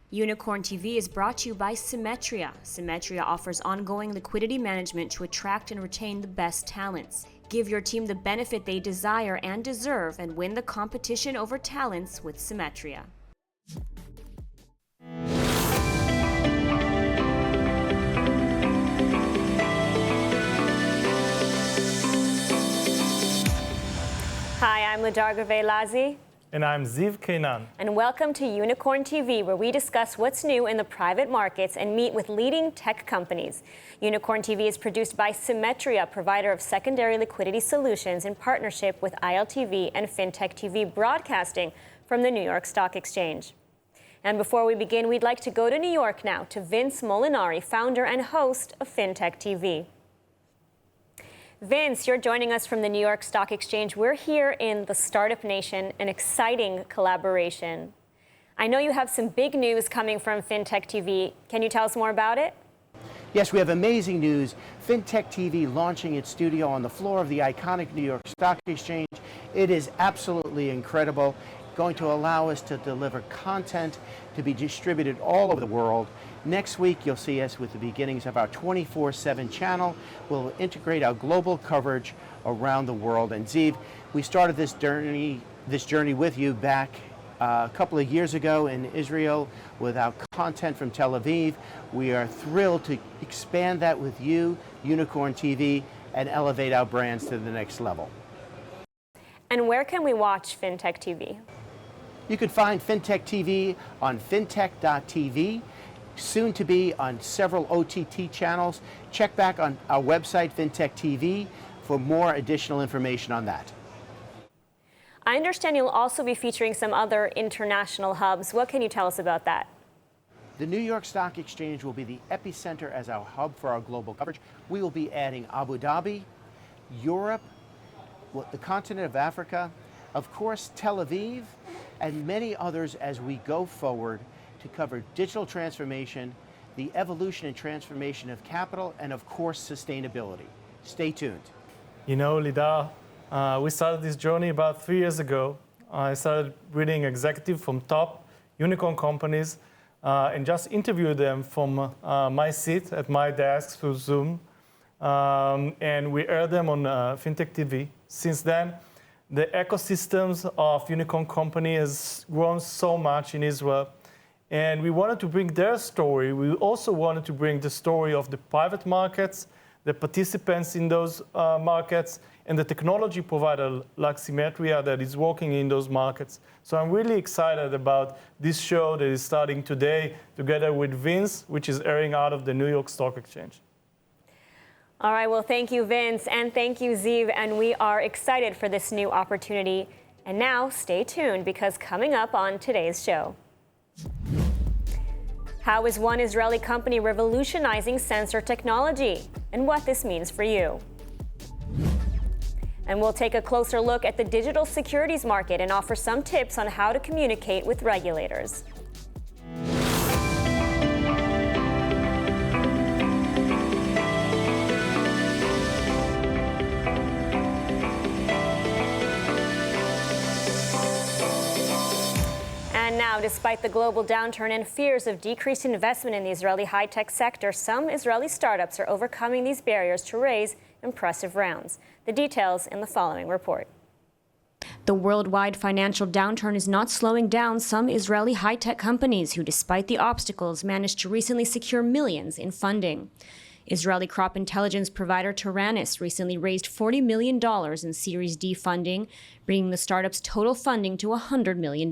Unicorn TV is brought to you by Symetria. Symetria offers ongoing liquidity management to attract and retain the best talents. Give your team the benefit they desire and deserve and win the competition over talents with Symetria. Hi, I'm Ladar Gravey-Lazi. And I'm Ziv Kainan. And welcome to Unicorn TV, where we discuss what's new in the private markets and meet with leading tech companies. Unicorn TV is produced by Symetria, provider of secondary liquidity solutions in partnership with ILTV and Fintech TV broadcasting from the New York Stock Exchange. And before we begin, we'd like to go to New York now to Vince Molinari, founder and host of Fintech TV. Vince, you're joining us from the New York Stock Exchange. We're here in the Startup Nation, an exciting collaboration. I know you have some big news coming from Fintech TV. Can you tell us more about it? Yes, we have amazing news. Fintech TV launching its studio on the floor of the iconic New York Stock Exchange. It is absolutely incredible, going to allow us to deliver content to be distributed all over the world. Next week, you'll see us with the beginnings of our 24/7 channel. We'll integrate our global coverage around the world. And Ziv, we started this journey with you back a couple of years ago in Israel with our content from Tel Aviv. We are thrilled to expand that with you, Unicorn TV, and elevate our brands to the next level. And where can we watch Fintech TV? You can find Fintech TV on fintech.tv, soon to be on several OTT channels. Check back on our website, Fintech TV, for more additional information on that. I understand you'll also be featuring some other international hubs. What can you tell us about that? The New York Stock Exchange will be the epicenter as our hub for our global coverage. We will be adding Abu Dhabi, Europe, the continent of Africa, of course, Tel Aviv, and many others as we go forward to cover digital transformation, the evolution and transformation of capital, and of course, sustainability. Stay tuned. You know, Lidar, we started this journey about 3 years ago. I started reading executives from top unicorn companies and just interviewed them from my seat at my desk through Zoom. And we aired them on Fintech TV. Since then, the ecosystems of unicorn company has grown so much in Israel. And we wanted to bring their story. We also wanted to bring the story of the private markets, the participants in those markets, and the technology provider like Symetria that is working in those markets. So I'm really excited about this show that is starting today together with Vince, which is airing out of the New York Stock Exchange. All right, well, thank you, Vince, and thank you, Ziv, and we are excited for this new opportunity. And now, stay tuned, because coming up on today's show. How is one Israeli company revolutionizing sensor technology, and what this means for you? And we'll take a closer look at the digital securities market and offer some tips on how to communicate with regulators. And now, despite the global downturn and fears of decreased investment in the Israeli high-tech sector, some Israeli startups are overcoming these barriers to raise impressive rounds. The details in the following report. The worldwide financial downturn is not slowing down some Israeli high-tech companies who, despite the obstacles, managed to recently secure millions in funding. Israeli crop intelligence provider Taranis recently raised $40 million in Series D funding, bringing the startup's total funding to $100 million.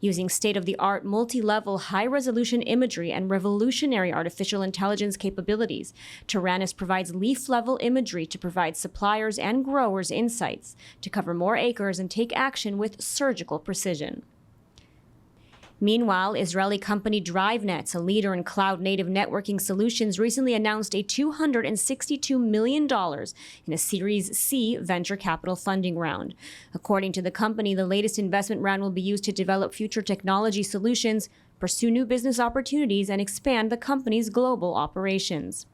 Using state-of-the-art, multi-level, high-resolution imagery and revolutionary artificial intelligence capabilities, Taranis provides leaf-level imagery to provide suppliers and growers insights to cover more acres and take action with surgical precision. Meanwhile, Israeli company DriveNets, a leader in cloud-native networking solutions, recently announced a $262 million in a Series C venture capital funding round. According to the company, the latest investment round will be used to develop future technology solutions, pursue new business opportunities, and expand the company's global operations.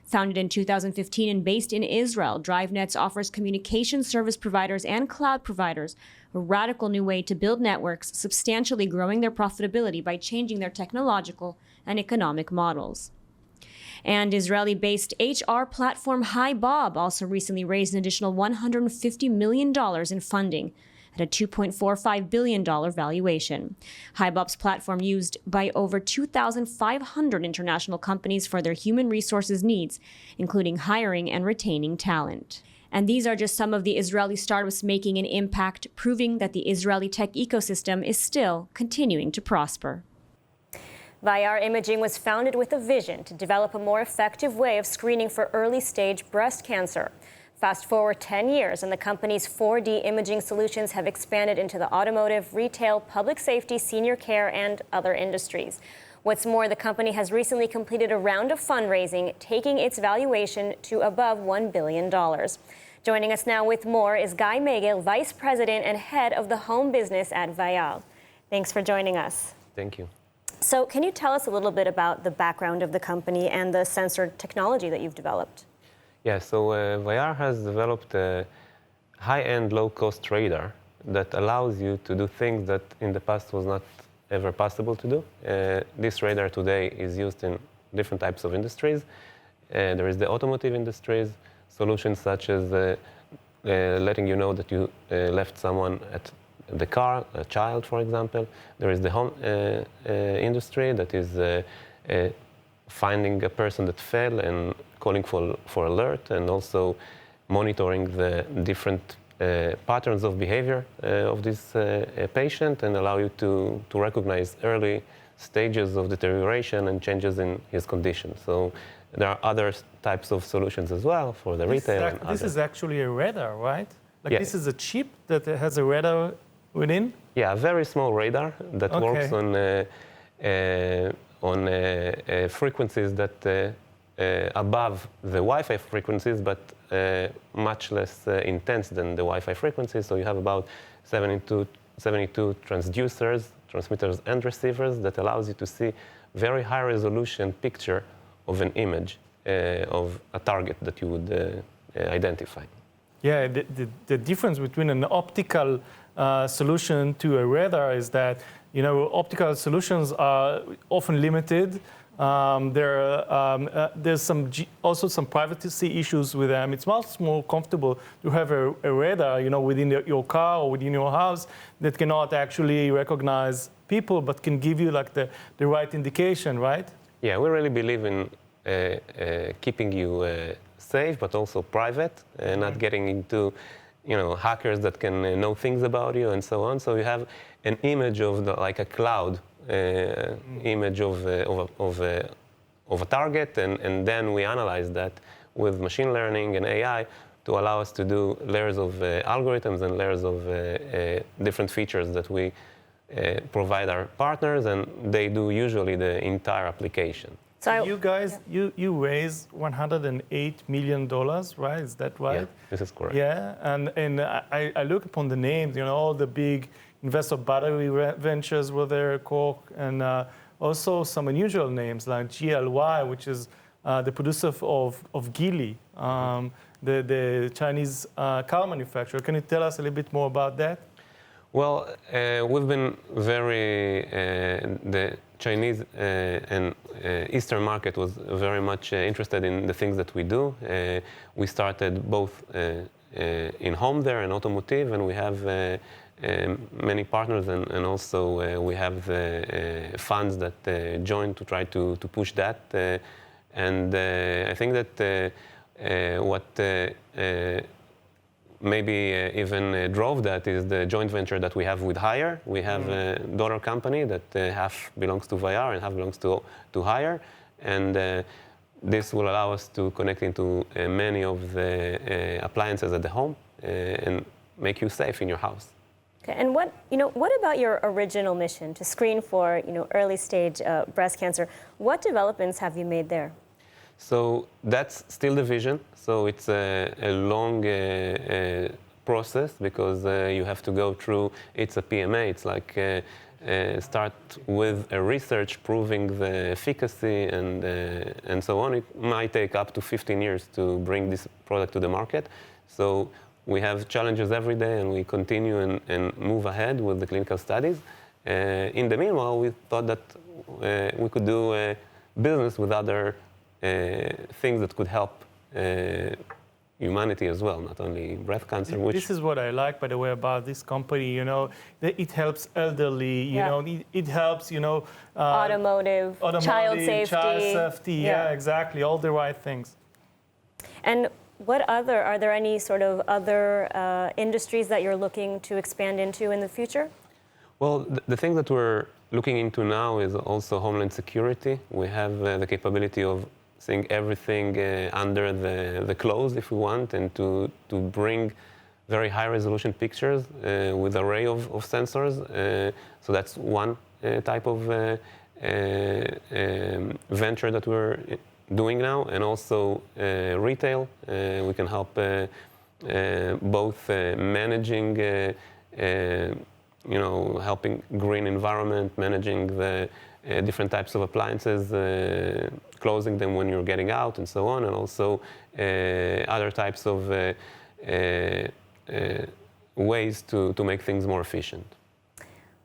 Founded in 2015 and based in Israel, DriveNets offers communication service providers and cloud providers a radical new way to build networks, substantially growing their profitability by changing their technological and economic models. And Israeli-based HR platform HiBob also recently raised an additional $150 million in funding at a $2.45 billion valuation. HiBob's platform used by over 2,500 international companies for their human resources needs, including hiring and retaining talent. And these are just some of the Israeli startups making an impact, proving that the Israeli tech ecosystem is still continuing to prosper. Vayyar Imaging was founded with a vision to develop a more effective way of screening for early-stage breast cancer. Fast forward 10 years, and the company's 4D imaging solutions have expanded into the automotive, retail, public safety, senior care, and other industries. What's more, the company has recently completed a round of fundraising, taking its valuation to above $1 billion. Joining us now with more is Guy Megel, Vice President and Head of the Home Business at Vayyar. Thanks for joining us. Thank you. So can you tell us a little bit about the background of the company and the sensor technology that you've developed? Yeah, so Vayyar has developed a high-end, low-cost radar that allows you to do things that in the past was not ever possible to do. This radar today is used in different types of industries. There is the automotive industries, solutions such as letting you know that you left someone at the car, a child, for example. There is the home industry that is finding a person that fell and calling for alert, and also monitoring the different patterns of behavior of this patient, and allow you to recognize early stages of deterioration and changes in his condition. So there are other types of solutions as well for the retail. This is actually a radar, right? Like Yeah. This is a chip that has a radar within? Yeah, a very small radar that works on frequencies that above the Wi-Fi frequencies, but much less intense than the Wi-Fi frequencies. So you have about 72 transmitters and receivers that allows you to see very high resolution picture of an image of a target that you would identify. Yeah, the difference between an optical solution to a radar is that, you know, optical solutions are often limited. There's also some privacy issues with them. It's much more comfortable to have a radar, you know, within your car or within your house that cannot actually recognize people, but can give you like the right indication, right? Yeah, we really believe in keeping you safe, but also private, not getting into, you know, hackers that can know things about you and so on. So you have an image of like a cloud image of a target, and then we analyze that with machine learning and AI to allow us to do layers of algorithms and layers of different features that we provide our partners, and they do usually the entire application. So you guys, you raised $108 million, right? Is that right? Yeah, this is correct. Yeah, and I look upon the names, you know, all the big investor battery ventures were there, Cork, and also some unusual names like GLY, which is the producer of Geely, the Chinese car manufacturer. Can you tell us a little bit more about that? Well, we've been the Chinese and Eastern market was very much interested in the things that we do. We started both in home there and automotive, and we have many partners, and also we have funds that join to try to push that. And I think that what maybe even drove that is the joint venture that we have with Hire. We have a daughter company that half belongs to Vayyar and half belongs to Hire. And this will allow us to connect into many of the appliances at the home and make you safe in your house. Okay, and what about your original mission to screen for, early stage breast cancer? What developments have you made there? So that's still the vision. So it's a long process because you have to go through, it's a PMA. It's like start with a research proving the efficacy and so on. It might take up to 15 years to bring this product to the market. So we have challenges every day, and we continue and move ahead with the clinical studies. In the meanwhile, we thought that we could do business with other things that could help humanity as well, not only breast cancer. This is what I like, by the way, about this company. You know, that it helps elderly. You know, it helps. You know, automotive, child safety. Yeah, exactly. All the right things. And are there any sort of other industries that you're looking to expand into in the future? Well, the thing that we're looking into now is also homeland security. We have the capability of seeing everything under the clothes, if we want, and to bring very high resolution pictures with an array of sensors. So that's one type of venture that we're doing now, and also retail. We can help both managing, helping green environment, managing the different types of appliances, closing them when you're getting out, and so on, and also other types of ways to make things more efficient.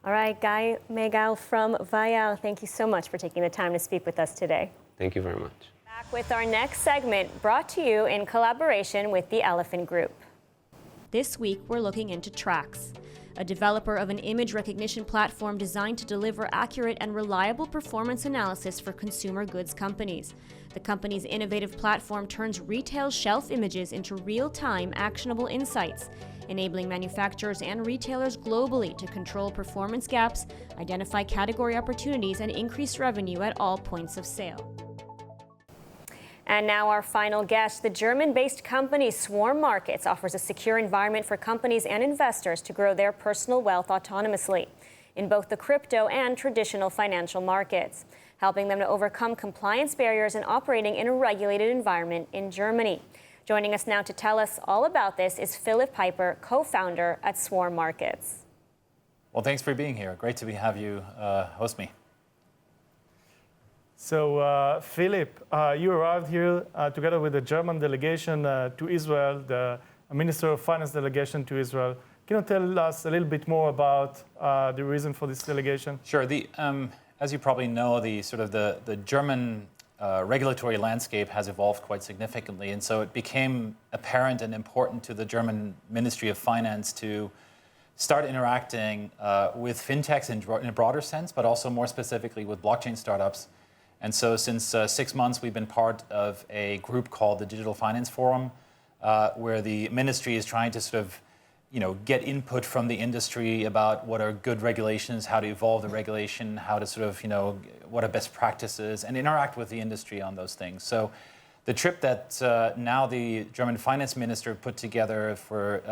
All right, Guy Megal from Vayyar, thank you so much for taking the time to speak with us today. Thank you very much. Back with our next segment, brought to you in collaboration with the Elephant Group. This week, we're looking into Trax, a developer of an image recognition platform designed to deliver accurate and reliable performance analysis for consumer goods companies. The company's innovative platform turns retail shelf images into real-time, actionable insights, enabling manufacturers and retailers globally to control performance gaps, identify category opportunities, and increase revenue at all points of sale. And now our final guest, the German-based company Swarm Markets offers a secure environment for companies and investors to grow their personal wealth autonomously in both the crypto and traditional financial markets, helping them to overcome compliance barriers and operating in a regulated environment in Germany. Joining us now to tell us all about this is Philip Piper, co-founder at Swarm Markets. Well, thanks for being here. Great to have you host me. So, Philip, you arrived here together with the German delegation to Israel, the Minister of Finance delegation to Israel. Can you tell us a little bit more about the reason for this delegation? Sure. As you probably know, the German regulatory landscape has evolved quite significantly, and so it became apparent and important to the German Ministry of Finance to start interacting with fintechs in a broader sense, but also more specifically with blockchain startups. And so since 6 months, we've been part of a group called the Digital Finance Forum, where the ministry is trying to get input from the industry about what are good regulations, how to evolve the regulation, how to what are best practices, and interact with the industry on those things. So the trip that now the German finance minister put together for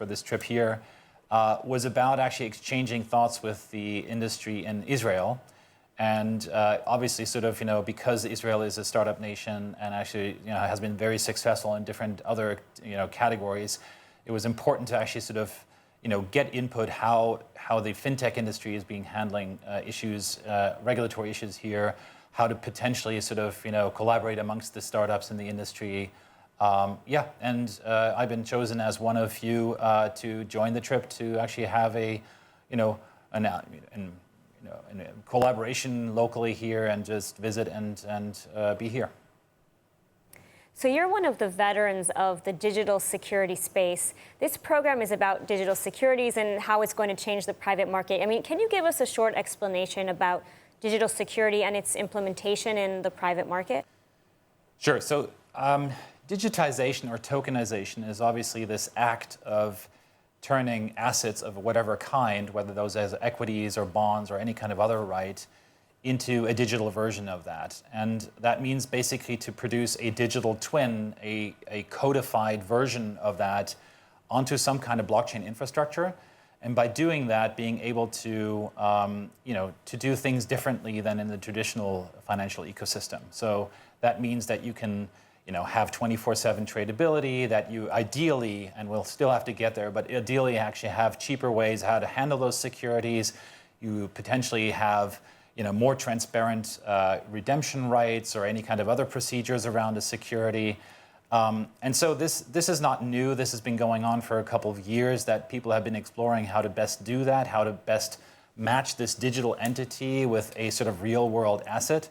this trip here was about actually exchanging thoughts with the industry in Israel. And obviously, because Israel is a startup nation and actually has been very successful in different other categories, it was important to actually get input how the fintech industry is being handling issues, regulatory issues here, how to potentially collaborate amongst the startups in the industry. And I've been chosen as one of few to join the trip to actually have a collaboration locally here and just visit and be here. So you're one of the veterans of the digital security space. This program is about digital securities and how it's going to change the private market. I mean, can you give us a short explanation about digital security and its implementation in the private market? Sure. So digitization or tokenization is obviously this act of turning assets of whatever kind, whether those as equities or bonds or any kind of other right, into a digital version of that. And that means basically to produce a digital twin, a codified version of that onto some kind of blockchain infrastructure. And by doing that, being able to, to do things differently than in the traditional financial ecosystem. So that means that you can have 24/7 tradability, that you ideally, and we'll still have to get there, but ideally actually have cheaper ways how to handle those securities. You potentially have more transparent redemption rights or any kind of other procedures around a security. And so this is not new. This has been going on for a couple of years, that people have been exploring how to best do that, how to best match this digital entity with a sort of real world asset.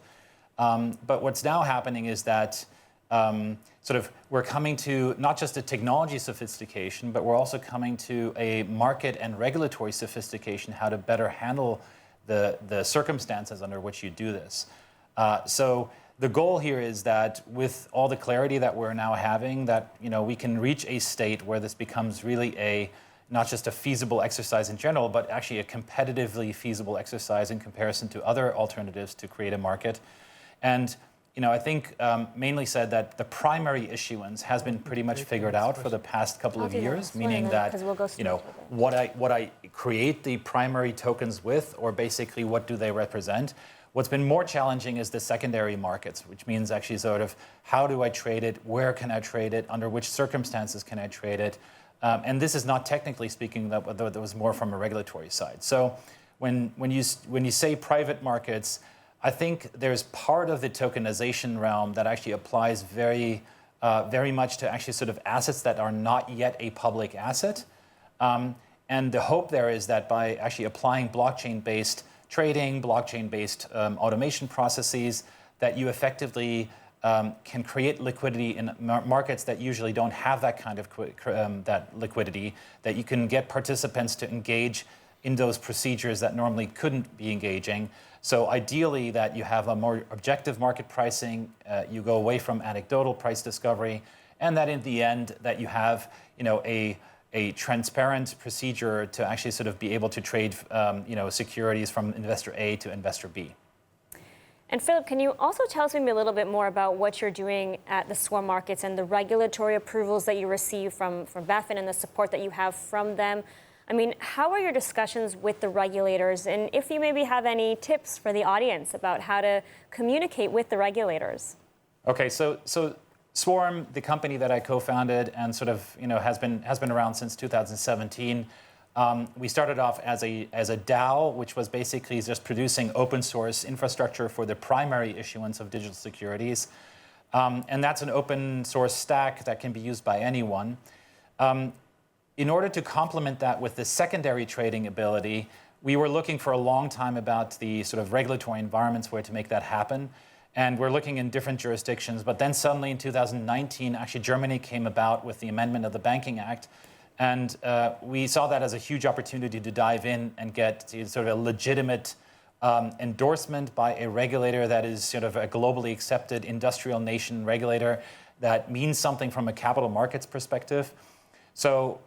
But what's now happening is that we're coming to not just a technology sophistication, but we're also coming to a market and regulatory sophistication, how to better handle the circumstances under which you do this. So the goal here is that with all the clarity that we're now having, that we can reach a state where this becomes really not just a feasible exercise in general, but actually a competitively feasible exercise in comparison to other alternatives to create a market. And I think mainly said that the primary issuance has been pretty much figured out for the past couple of years, meaning that what I create the primary tokens with, or basically what do they represent. What's been more challenging is the secondary markets, which means actually sort of how do I trade it, where can I trade it, under which circumstances can I trade it. And this is not technically speaking, that was more from a regulatory side. So when you say private markets, I think there's part of the tokenization realm that actually applies very much to actually sort of assets that are not yet a public asset. And the hope there is that by actually applying blockchain-based trading, blockchain-based automation processes, that you effectively can create liquidity in markets that usually don't have that kind of that liquidity, that you can get participants to engage in those procedures that normally couldn't be engaging. So ideally that you have a more objective market pricing, you go away from anecdotal price discovery, and that in the end that you have a transparent procedure to actually sort of be able to trade securities from investor A to investor B. And Philip, can you also tell us maybe a little bit more about what you're doing at the swarm markets and the regulatory approvals that you receive from BaFin and the support that you have from them? I mean, how are your discussions with the regulators? And if you maybe have any tips for the audience about how to communicate with the regulators? Okay, so Swarm, the company that I co-founded and sort of has been around since 2017. We started off as a DAO, which was basically just producing open source infrastructure for the primary issuance of digital securities. And that's an open source stack that can be used by anyone. In order to complement that with the secondary trading ability, we were looking for a long time about the sort of regulatory environments where to make that happen. And we're looking in different jurisdictions. But then suddenly in 2019, actually Germany came about with the amendment of the Banking Act. And we saw that as a huge opportunity to dive in and get sort of a legitimate endorsement by a regulator that is sort of a globally accepted industrial nation regulator that means something from a capital markets perspective. So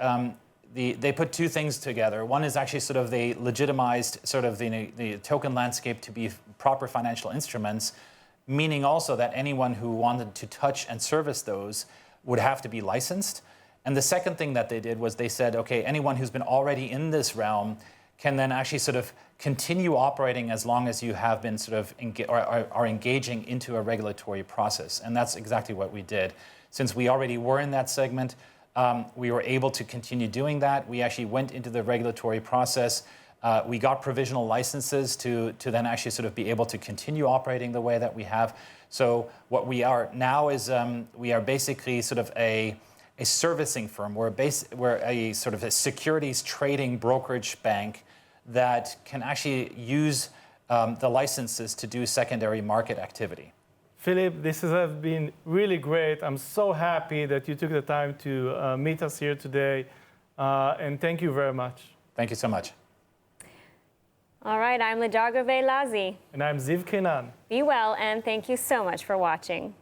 they put two things together. One is actually sort of they legitimized sort of the token landscape to be proper financial instruments, meaning also that anyone who wanted to touch and service those would have to be licensed. And the second thing that they did was they said, okay, anyone who's been already in this realm can then actually sort of continue operating as long as you have been sort of are engaging into a regulatory process. And that's exactly what we did. Since we already were in that segment, we were able to continue doing that. We actually went into the regulatory process. We got provisional licenses to then actually sort of be able to continue operating the way that we have. So what we are now is we are basically sort of a servicing firm. We're a sort of a securities trading brokerage bank that can actually use the licenses to do secondary market activity. Philip, this has been really great. I'm so happy that you took the time to meet us here today. And thank you very much. Thank you so much. All right, I'm Lidarga Veilazi. And I'm Ziv Kenan. Be well, and thank you so much for watching.